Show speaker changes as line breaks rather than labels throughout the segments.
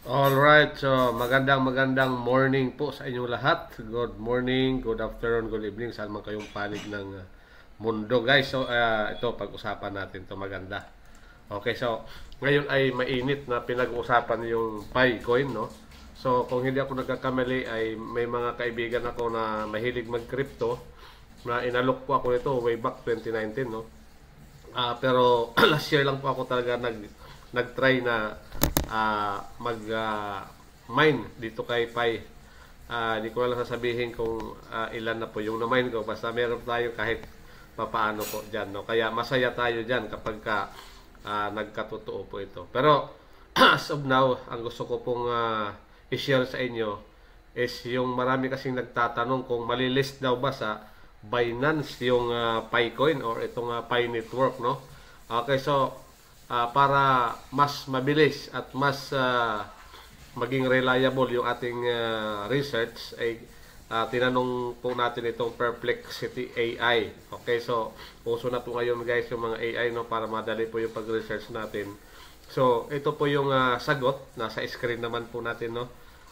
Alright, so magandang morning po sa inyong lahat. Good morning, good afternoon, good evening. Saan man kayong panig ng mundo, guys. So, ito, pag-usapan natin to maganda. Okay, so, ngayon ay mainit na pinag-uusapan yung Pi coin, no? So, kung hindi ako nagkakamali, ay may mga kaibigan ako na mahilig mag-crypto na inalok po ako nito way back 2019, no? Pero last year lang po ako talaga nag-try na mag-mine dito kay Pi. Hindi ko lang sasabihin kung ilan na po yung na-mine ko. Basta meron tayo kahit papaano po dyan. No? Kaya masaya tayo dyan kapag nagkatotoo po ito. Pero as of now, ang gusto ko pong i-share sa inyo is yung marami kasing nagtatanong kung malilist daw ba sa Binance yung Picoin or itong Pi Network, no? Okay, so para mas mabilis at mas maging reliable yung ating research ay tinanong po natin itong Perplexity AI. Okay, so uso na po ngayon guys yung mga AI, no, para madali po yung pag-research natin. So ito po yung sagot, nasa screen naman po natin, no.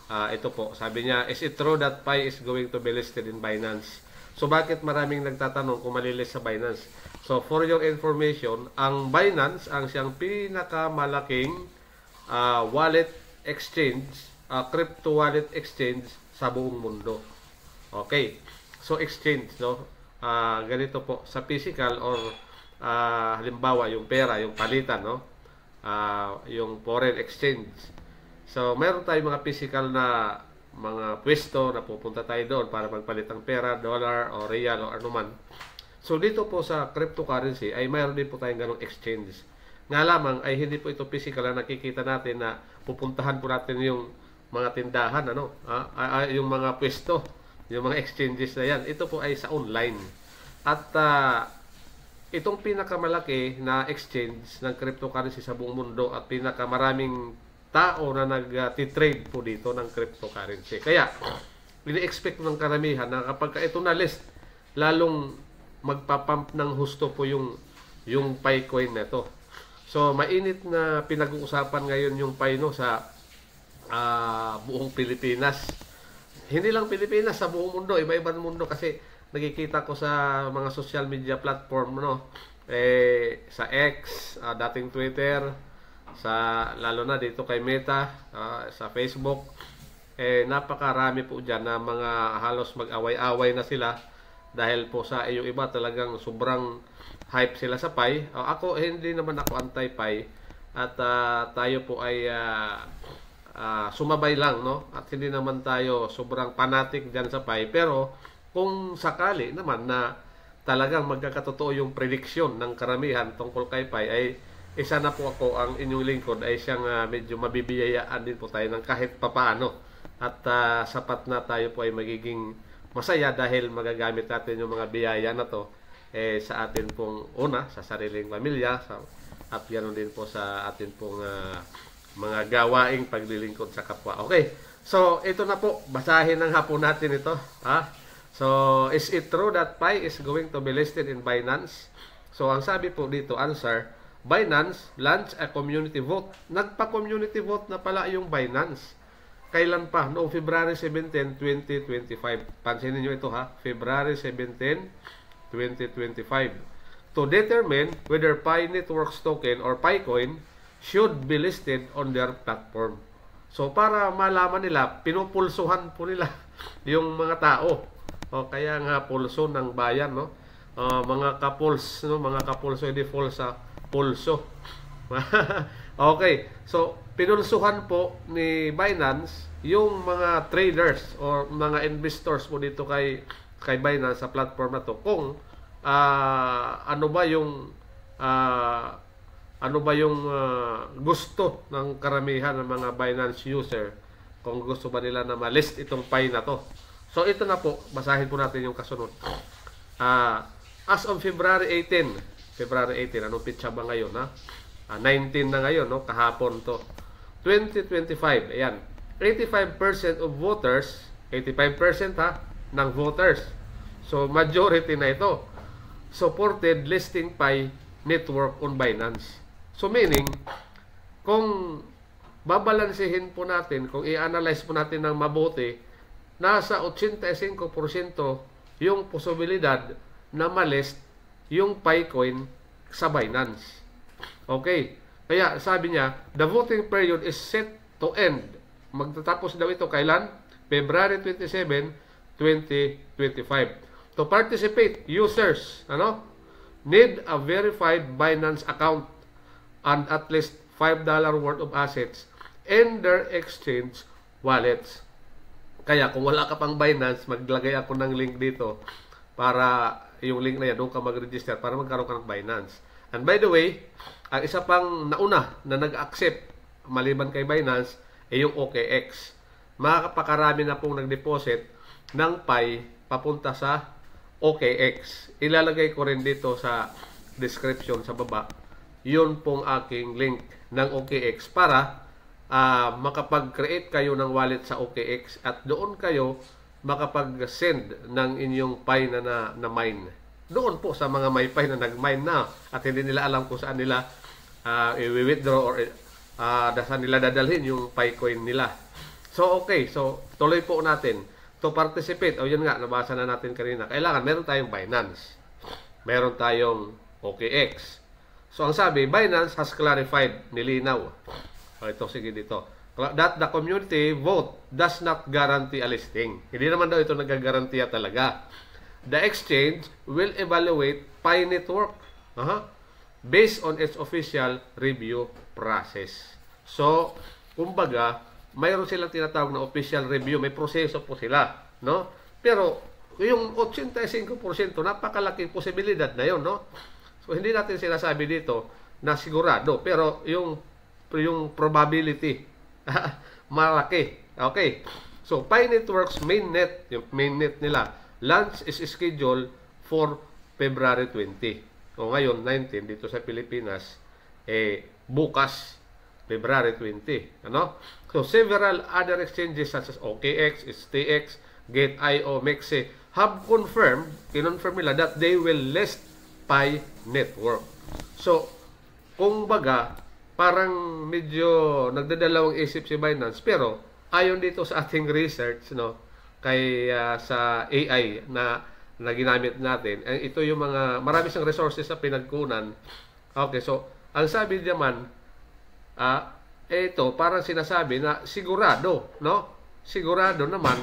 Ito po, sabi niya, is it true that Pi is going to be listed in Binance? So, bakit maraming nagtatanong kung malilist sa Binance? So, for your information, ang Binance ang siyang pinakamalaking wallet exchange, crypto wallet exchange sa buong mundo. Okay. So, exchange, no? Ganito po, sa physical or halimbawa, yung pera, yung palitan, no? Yung foreign exchange. So, meron tayong mga physical na mga pwesto na pupunta tayo doon para magpalit ng pera, dollar o real o anuman. So dito po sa cryptocurrency ay mayroon din po tayong ganong exchange. Nga lamang ay hindi po ito physical na nakikita natin na pupuntahan po natin yung mga tindahan, yung mga pwesto, yung mga exchanges na yan. Ito po ay sa online. At itong pinakamalaki na exchange ng cryptocurrency sa buong mundo at pinakamaraming tao na nag-trade po dito ng cryptocurrency. Kaya, ini-expect ng karamihan na kapag ito na list, lalong magpapump ng husto po yung Pi coin na to. So, mainit na pinag-uusapan ngayon yung Pi, no, sa buong Pilipinas. Hindi lang Pilipinas, sa buong mundo, iba-ibang mundo kasi nakikita ko sa mga social media platform, no, sa X, dating Twitter, lalo na dito kay Meta, sa Facebook, napakarami po dyan na mga halos mag-away-away na sila dahil po sa yung iba talagang sobrang hype sila sa Pi. Ako, hindi naman ako anti-Pi at tayo po ay sumabay lang, no? At hindi naman tayo sobrang fanatic dyan sa Pi, pero kung sakali naman na talagang magkakatotoo yung prediction ng karamihan tungkol kay Pi, ay isa na po ako, ang inyong lingkod ay siyang medyo mabibiyayaan din po tayo ng kahit papaano. At sapat na tayo po ay magiging masaya dahil magagamit natin yung mga biyaya na to sa atin pong una, sa sariling pamilya, at ganoon din po sa atin pong mga gawaing paglilingkod sa kapwa. Okay, so ito na po, basahin ng hapon natin ito. So, is it true that Pi is going to be listed in Binance? So, ang sabi po dito, answer, Binance launched a community vote. Nagpa-community vote na pala yung Binance. Kailan pa? Noong February 17, 2025. Pansinin nyo ito, February 17, 2025. To determine whether Pi Networks token or Picoin should be listed on their platform. So, para malaman nila, pinupulsuhan po nila yung mga tao. Kaya nga pulso ng bayan, no? Mga kapuls, no? Mga kapulso, hindi false pulso. Okay. So, pinulsuhan po ni Binance yung mga traders or mga investors po dito kay Binance sa platform na to kung ano ba yung gusto ng karamihan ng mga Binance user, kung gusto ba nila na ma-list itong Pi na to. So, ito na po. Basahin po natin yung kasunod. As of February 18, anong pitsa ba ngayon, 19 na ngayon, no? Kahapon to. 2025, ayan. 85% of voters, 85% ng voters. So, majority na ito. Supported listing Pi Network on Binance. So, meaning, kung babalansehin po natin, kung i-analyze po natin ng mabuti, nasa 85% yung posibilidad na malist yung Picoin sa Binance. Okay. Kaya sabi niya, the voting period is set to end. Magtatapos daw ito kailan? February 27, 2025. To participate, users need a verified Binance account and at least $5 worth of assets in their exchange wallets. Kaya kung wala ka pang Binance, maglagay ako ng link dito para yung link na yan, doon ka mag-register para magkaroon ka ng Binance. And by the way, ang isa pang nauna na nag-accept maliban kay Binance ay yung OKX. Makapakarami na pong nag-deposit ng Pi papunta sa OKX. Ilalagay ko rin dito sa description sa baba. Yun pong aking link ng OKX para makapag-create kayo ng wallet sa OKX at doon kayo makapag-send ng inyong Pi na mine. Doon po sa mga may Pi na nag-mine na at hindi nila alam kung saan nila i-withdraw or saan nila dadalhin yung Picoin nila. So, okay. So, tuloy po natin. To participate, yun nga, nabasa na natin kanina. Kailangan, meron tayong Binance. Meron tayong OKX. So, ang sabi, Binance has clarified, nilinaw. Ito, sige dito. That the community vote does not guarantee a listing. Hindi naman daw ito nagagarantiya talaga. The exchange will evaluate Pi Network based on its official review process. So, kumbaga, mayroon silang tinatawag na official review. May proseso po sila, no? Pero, yung 85%, napakalaking posibilidad na yun, no? So, hindi natin sinasabi dito na sigurado. Pero, yung probability, malaki. Okay. So, Pi Network's mainnet, yung mainnet nila, launch is scheduled for February 20. O ngayon, 19, dito sa Pilipinas, bukas, February 20. Ano? So, several other exchanges such as OKX, STX, Gate.io, Mexe have kinonfirm nila that they will list Pi Network. So, kung baga, parang medyo nagdadalawang isip si Binance, pero ayon dito sa ating research, kay sa AI na ginamit natin, ito yung mga marami siyang resources sa pinagkunan. Okay, so ang sabi naman ito parang sinasabi na sigurado, sigurado naman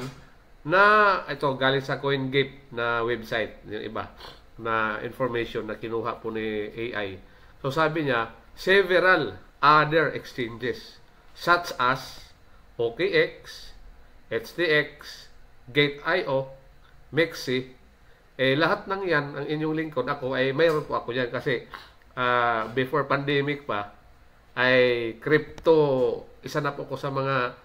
na ito galing sa CoinGate na website, yung iba na information na kinuha po ni AI. So sabi niya, several other exchanges such as OKX, HTX, Gate.io, Mexe, lahat ng yan, ang inyong lingkod, mayroon po ako yan kasi before pandemic pa, isa na po ako sa mga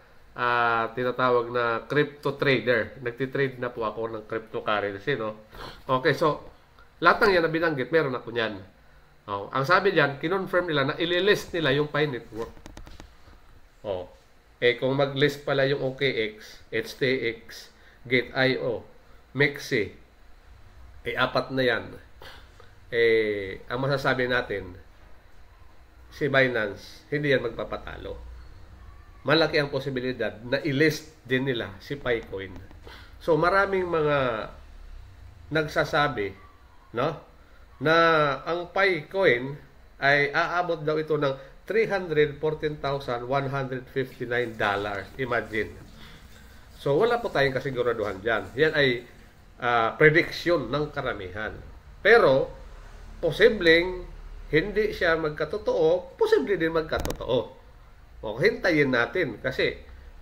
tinatawag na crypto trader. Nagtitrade na po ako ng cryptocurrency, Okay, so, lahat ng yan na binanggit, meron ako yan. Ang sabi diyan, kinonfirm nila na ililist nila yung Pi Network. Kung mag-list pala yung OKX, HTX, Gate.io, Mexe, apat na yan. Ang masasabi natin, si Binance, hindi yan magpapatalo. Malaki ang posibilidad na i-list din nila si Picoin. So, maraming mga nagsasabi, na ang Picoin ay aabot daw ito ng $314,159. Imagine. So, wala po tayong kasiguraduhan dyan. Yan ay prediction ng karamihan. Pero, posibleng hindi siya magkatotoo, posible din magkatotoo. Hintayin natin kasi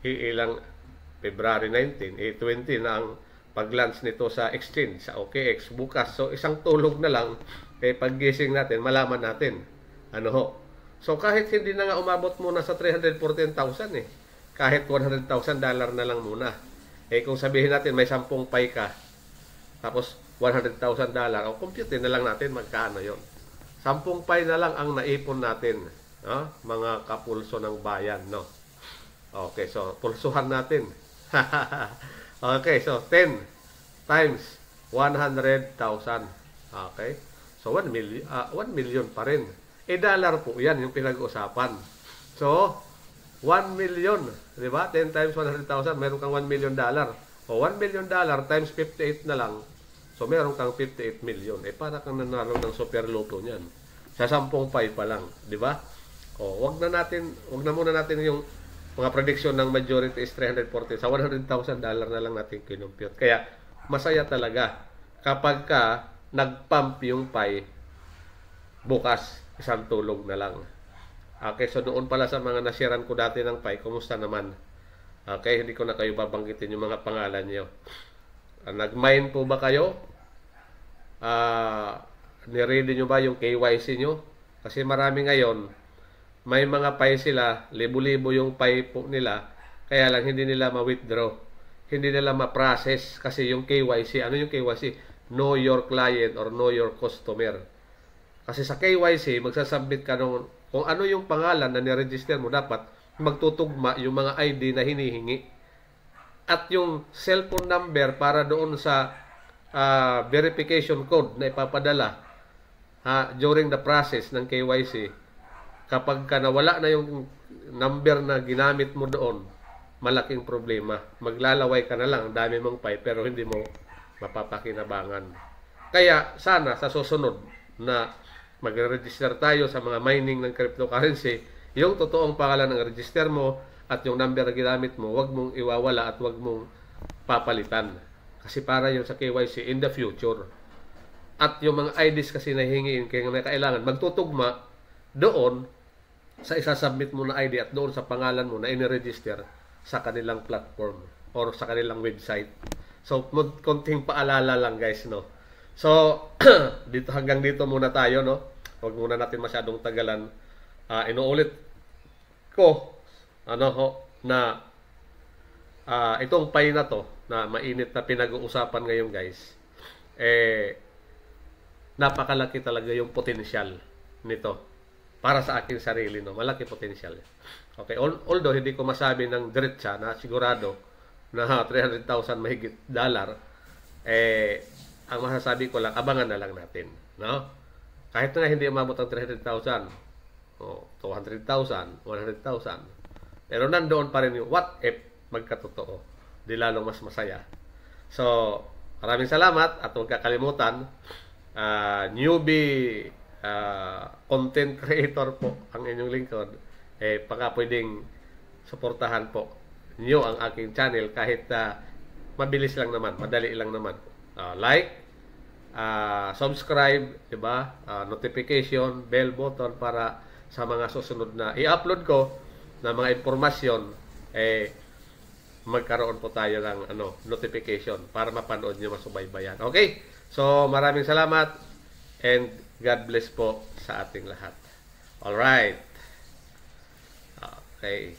ilang February 19, 20 na ang pag-launch nito sa exchange, sa OKX bukas. So, isang tulog na lang, pag-gising natin, malaman natin. So, kahit hindi na nga umabot muna sa 314,000 kahit $100,000 na lang muna. Kung sabihin natin may 10 Pi ka, tapos $100,000, compute na lang natin magkano yon. 10 Pi na lang ang naipon natin, mga kapulso ng bayan, Okay, so pulsuhan natin. Okay, so 10 times 100,000. Okay? So 1 million pa rin. $1 po 'yan yung pinag-uusapan. So 1 million, di ba? 10 times 100,000, meron kang $1 million. O $1 million times 58 na lang, so meron kang 58 million. Para kang nanalo ng super loto niyan. Sa 10 pay pa lang, di ba? O, wag na muna natin yung mga prediction ng majority is 340. Sa $100,000 na lang natin kinumpute. Kaya, masaya talaga kapag ka nag-pump yung pay bukas, isang tulog na lang. Okay, so doon pala sa mga nasharean ko dati ng pay, kumusta naman? Okay, hindi ko na kayo babanggitin yung mga pangalan nyo. Nag-mine po ba kayo? Niready nyo ba yung KYC nyo? Kasi marami ngayon, may mga pay sila, libo-libo yung pay po nila, kaya lang hindi nila ma-withdraw. Hindi nila ma-process kasi yung KYC. Ano yung KYC? Know your client or know your customer. Kasi sa KYC, magsasubmit ka nung kung ano yung pangalan na niregister mo, dapat magtutugma yung mga ID na hinihingi. At yung cellphone number para doon sa verification code na ipapadala during the process ng KYC. Kapag ka nawala na yung number na ginamit mo doon, malaking problema. Maglalaway ka na lang, ang dami mong pay, pero hindi mo mapapakinabangan. Kaya sana sa susunod na magre-register tayo sa mga mining ng cryptocurrency, yung totoong pangalan ng register mo at yung number na ginamit mo, wag mong iwawala at wag mong papalitan. Kasi para yun sa KYC in the future. At yung mga IDs kasi na hihingiin, kaya may kailangan magtutugma doon sa isasubmit mo na ID at doon sa pangalan mo na iniregister sa kanilang platform or sa kanilang website. So, konting paalala lang guys, no? So, hanggang dito muna tayo, no? Huwag muna natin masyadong tagalan. Inuulit ko, na itong pay na to, na mainit na pinag-uusapan ngayon guys, napakalaki talaga yung potensyal nito. Para sa akin sarili, no? Malaki potensyal. Okay, although hindi ko masabi ng diretsa na sigurado na 300,000 mahigit dollar, ang masasabi ko lang, abangan na lang natin, no? Kahit na hindi umabot ang 300,000, 200,000, 100,000, pero nandoon pa rin yung what if magkatotoo. Di lalong mas masaya. So, maraming salamat at huwag kakalimutan, newbie content creator po ang inyong lingkod, baka pwedeng suportahan po niyo ang aking channel kahit mabilis lang naman, madali lang naman. Like, subscribe, diba? Notification, bell button para sa mga susunod na i-upload ko na mga impormasyon, magkaroon po tayo ng notification para mapanood nyo, masubaybayan. Okay? So, maraming salamat and God bless po sa ating lahat. Alright. Okay.